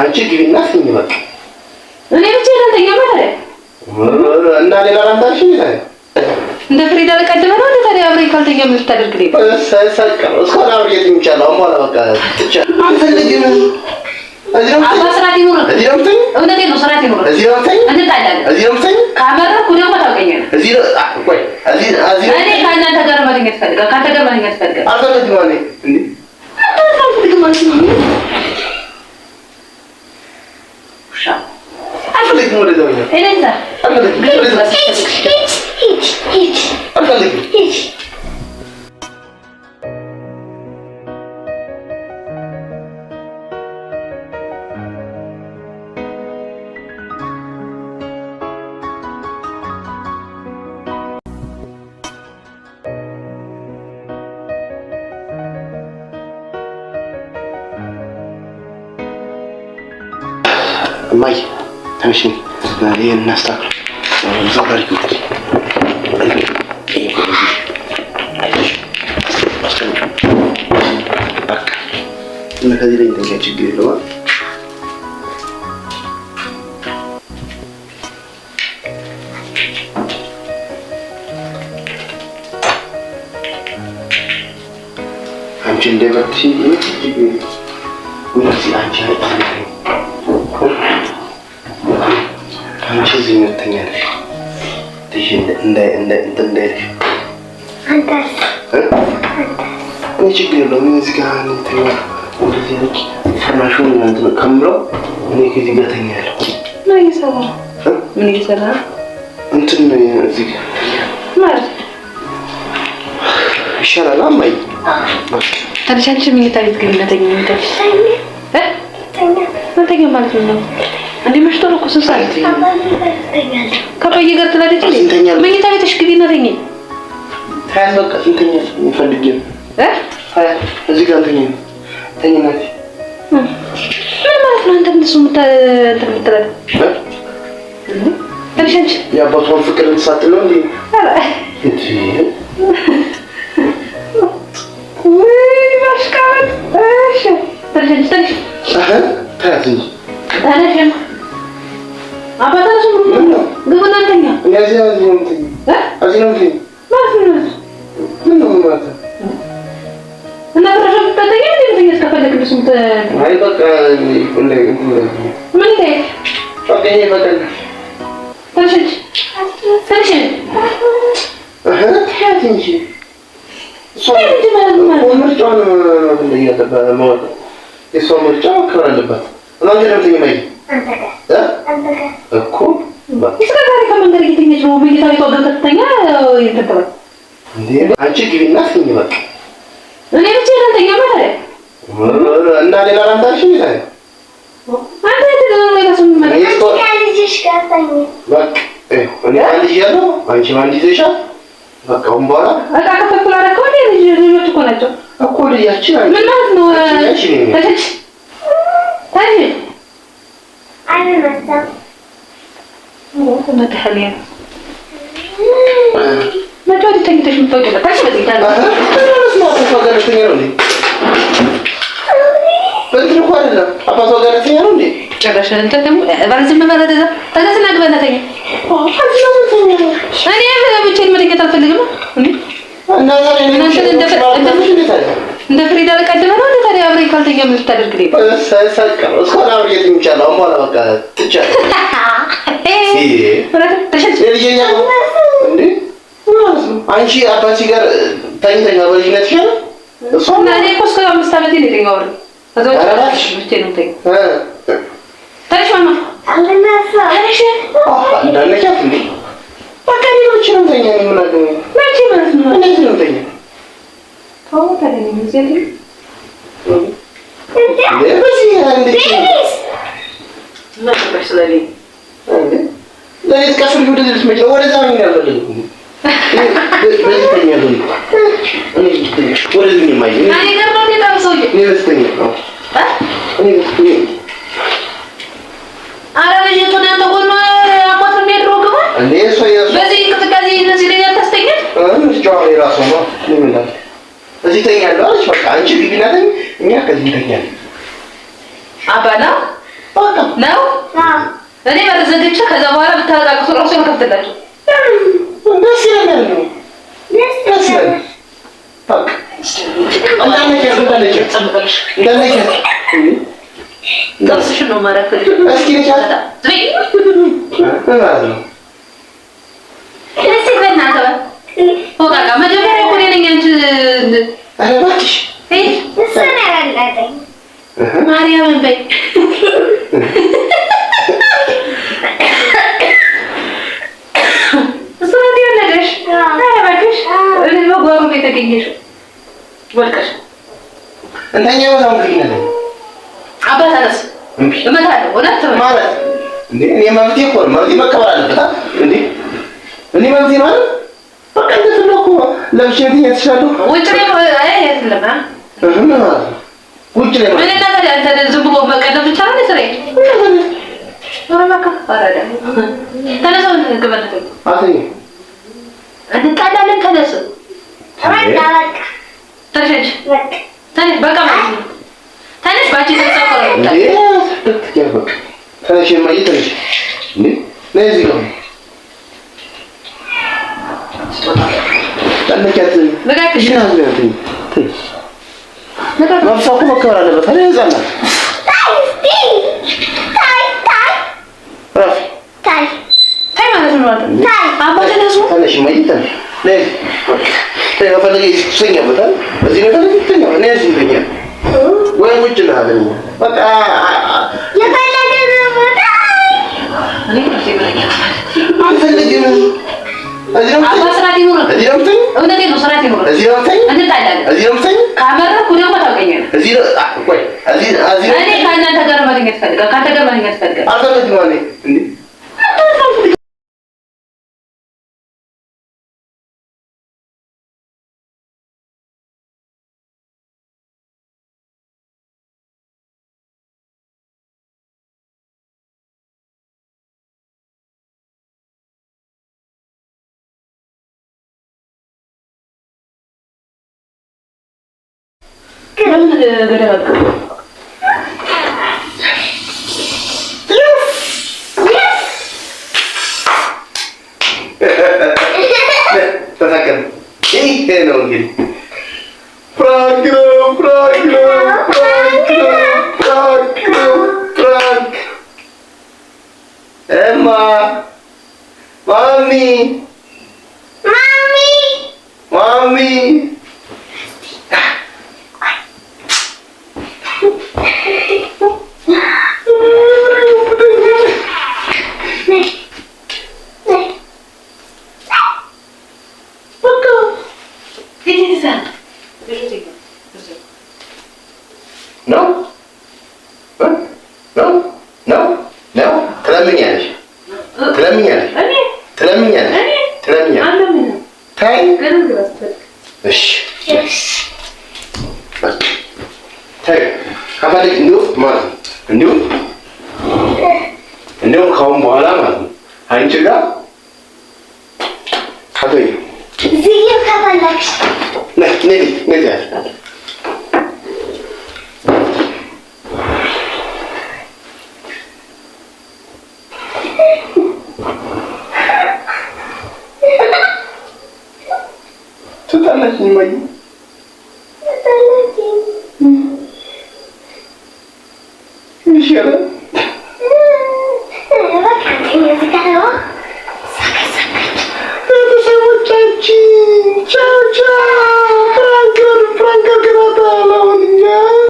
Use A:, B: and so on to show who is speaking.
A: አንቺ ግቢና ተኝ በቃ
B: እኔ ብቻ ተኛ ማለት
A: እና ሌላ ላምጣልሽ ይላል
B: እንደ ፍሪዳ ለቀደመ ነው እንደ ታዲያ አብሬ ካልተኛ ምን ልታደርግልኝ
A: ሰሰቀው እስካሁን አብሬ ትምቻለሁ አሁን በኋላ በቃ ትቻ አንፈልግም
B: አባስራት ይኖር እውነቴን ነው ስራት ይኖር
A: እዚህ ነው ተኝ
B: እንጣላለን
A: እዚህ ነው ተኝ
B: ካመረኩ ደግሞ ታውቀኛለህ
A: እዚህ ነው ቆይ እዚህ
B: እኔ ከእናንተ ጋር ማግኘት ፈልጋ ካንተ ጋር ማግኘት ፈልጋ
A: አልፈልግም ማለት እንዴ
B: አልፈልግም ማለት ነው
A: አልፈልግም ወደ ዘወኛ
B: እኔዛ
A: አልፈልግም አልፈልግም ማይ ተነሽ ይሄን እናስተካክል ዛሬ ይቆይ በቃ እና ከዚህ ላይ እንትን ችግር የለውም አንቺ እንደበትሽ እንደዚህ አንቺ አይደለም አንቺ እዚህ መተኛለሽ ትሽ እንደ እንዳይልሽ
B: አንተስ
A: እኔ ችግር የለውም እዚህ ጋር እንተኛ ወደዚህ ልክ ፈራሹን እንትን ከምለው እኔ ከዚህ ጋር ተኛለሁ
B: ነው እየሰራ ምን እየሰራ
A: እንትን እዚህ ጋር
B: ማለት
A: ይሻላል አማይ
B: ታዲያ ምን ይታይት ግን ተኛ ተኛ ማለት ነው እንዴ መሽቶ ነው እኮ ሰዓት ከበየ ጋር ትላለች መኝታ ቤትሽ ግቢና ተኝ
A: ታያት በቃ እንተኛ ፈልጌ እዚህ ጋር ተኝናት
B: ምን ማለት ነው አንተ እንደሱ ምትረዳ ታዲያ
A: የአባቷን ፍቅር እንሳትለው እንዴ እቺ
B: ወይ ማሽቃት እሺ ታዲያ
A: ታያት እንጂ
B: ታዲያ አባታሽ ምን ነው ግቡና ተኛ
A: እዚህ ነው ተኝ እዚህ ነው ተኝ ምን ማለት
B: እና ተረፈ ተኛ ምን እስከፈለክ ልስም
A: አይ በቃ እንደ
B: ምን ታይ
A: በቃ
B: ተነሽ
A: ታያት እንጂ
B: እንጂ ማለት ነው
A: ምርጫውን እንደያለበት ማለት የሷ ምርጫ መከራ አለባት እና እንደምትኝ ማይ እኮ
B: እስከዛሬ ከመንገድ እየተኛች ነው መኝታ ቤቷ ገብተኛ ይተከለ
A: እንዴ አንቺ ግቢና ተኝ በቃ
B: እኔ ብቻ ተኛ ማለት
A: እና ሌላ ላምጣልሽ ይላል
B: አንተ የተደረገ ለሱ ማለት
C: ልጅሽ ጋር ተኝ
A: በቃ እኔ አንድ ይያለው አንቺ ማን ይዘሻል በቃ ወንባራ
B: አቃ ከፈኩላ ረከው ልጆች እኮ ናቸው
A: እኮ ልያችን
B: ምን ማለት ነው ታች ታች
C: አይመጣ
B: መተሐሊያ መጣው ተኝተሽ ምትፈቀደ ታች በዚህ ታዲያ
A: ነው ተፈቀደሽኝ ነው እንዴ በዚህ ነው አይደለም አባቷ ጋር ተኛ ነው እንዴ
B: ጨረሽ እንተ ደግሞ ባልዝም ማለት እዛ ተገስና ግበናተኛ እኔ ብቻዬን መደገት አልፈልግም እንዴ
A: እና ዛሬ
B: እንደ ፍሪዳ ለቀደመ ነው እንደ ታዲያ አብሬ ካልተኛ ምን ልታደርግልኝ
A: ሰሰቀው እስካሁን አብሬ ትምቻለሁ አሁን በኋላ በቃ ትቻለሁ ልጅኛ እንዴ አንቺ አባትሽ ጋር ተኝተኛ በልጅነትሽ ነው እሷ
B: እኔ እኮ እስከ 5 ዓመቴ ነው የተኛው አይደል ከዛ ብቻዬን ነው ተኝ ታዲያ ማማ
C: አለናሳ
B: እሺ
A: እንዳለቻት እንዴ በቃ ሌሎች ነው ተኛ ምን አገኘ
B: ማንቺ ማለት ነው
A: እንዴት ነው ተኛ
B: ታው ታዲያ ነው እዚህ
C: እንዴ
A: በዚህ አንዴ
B: ማጥበሽ ስለዚህ
A: አንዴ ለኔት ካፍል ወደ ልጅ መጭ ወደዛ ምን ያፈልጉ በዚህ ተኛ ነው እኔ ወደዚህ ነው ማይ
B: እኔ ጋር ነው የታውሰውኝ
A: እኔ በስተኛ ነው እኔ
B: አረበየቱ ነው ተቆኖ አቋት ነው የሚያድረው ግባ
A: እንዴ ሶያ
B: በዚህ እንቅስቃሴ እነዚህ ላይ ያታስተኛል
A: ምርጫው የራሱ ነው ምን ይላል እዚህ ተኛለሁ አለች በቃ አንቺ ግቢና ተኝ እኛ ከዚህ ተኛለን
B: አባላ ነው እኔ በረዘግቼ ከዛ በኋላ ብታጣቅሱ ራሱ ነው ከፍተላችሁ
A: ደስ ይላል ነው ደስ ይላል በቃ እንዳነከ
B: ጥርስሽን ነው ማረክልሽ
A: እስኪ ልቻታ
B: ዝም
A: ማለት ነው
B: እሺ በእናትህ ወጣ መጀመሪያ እኮ ነኝ አንቺ
A: ኧረ እባክሽ
C: እሱን ያበላኝ
B: ማርያምን በይ እሱን እንዲወለደሽ እባክሽ እኔ በጓሮ ቤት ተገኘሽው ወልቀሽ
A: እንተኛ ወጣው ግሪና
B: አባት አለስ እመታለሁ ወዳት
A: ማለት እንዴ እኔ መብቴ እኮ ነው መብቴ መከበር አለበት እንዴ እኔ መብቴ ማለት በቃ እንደፈለኩ ለብሼ እንትን ያትሻለሁ
B: ውጭ ላይ አይደለም
A: ውጭ ላይ
B: ምን እናታ አንተ ዝም ብሎ መቀደም ብቻ ነው ስሬ ወራካ አራዳ ተነሳው እንገባለን
A: አትኝ
B: እንጣላለን ተነስ ተነሽ ተነሽ በቃ ተነሽ ባቺ ተሰቀረ
A: ተነሽ የማይ ተነሽ እንዴ ለዚህ ነው ተነከት
B: ለጋክሽ
A: ነው ያንተኝ መብሳኩ መከበር አለበት አይደል ይዛና
B: ታይ ማለት ነው አባቴ ነሱ
A: ተነሽ የማይ ተነሽ ነይ ተፈለገ ይሰኛበታል እዚህ ነው ተነሽ ተኛ እኔ እዚህ ተኛ ወይ ውጭ ነው አይደል በቃ
C: የፈለገ ቦታ
B: እኔ እዚህ ብለኝ
A: አልፈልግም እዚህ ነው
B: አባ ስራት ይኖር
A: እዚህ ነው ተኝ
B: እውነቴ ነው ስራት ይኖር
A: እዚህ ነው ተኝ
B: እንጣላለን
A: እዚህ ነው ተኝ
B: ካመረኩ ደግሞ ታውቀኛለህ
A: እዚህ ነው ቆይ እዚህ
B: እኔ ከእናንተ ጋር ማግኘት ፈልጋለሁ ካንተ ጋር ማግኘት ፈልጋለሁ
A: አልፈልግም ማለት እንዴ
B: ለምን ገደባ
A: ተሳከረ ይሄ ነው እንግዲህ ፍራንክ እማ ማሚ እንደውም ካሁን በኋላ ማለት ነው አንቺ ጋር አቶይ
C: እዚህ ከፈለግሽ
A: ነይ ትታለች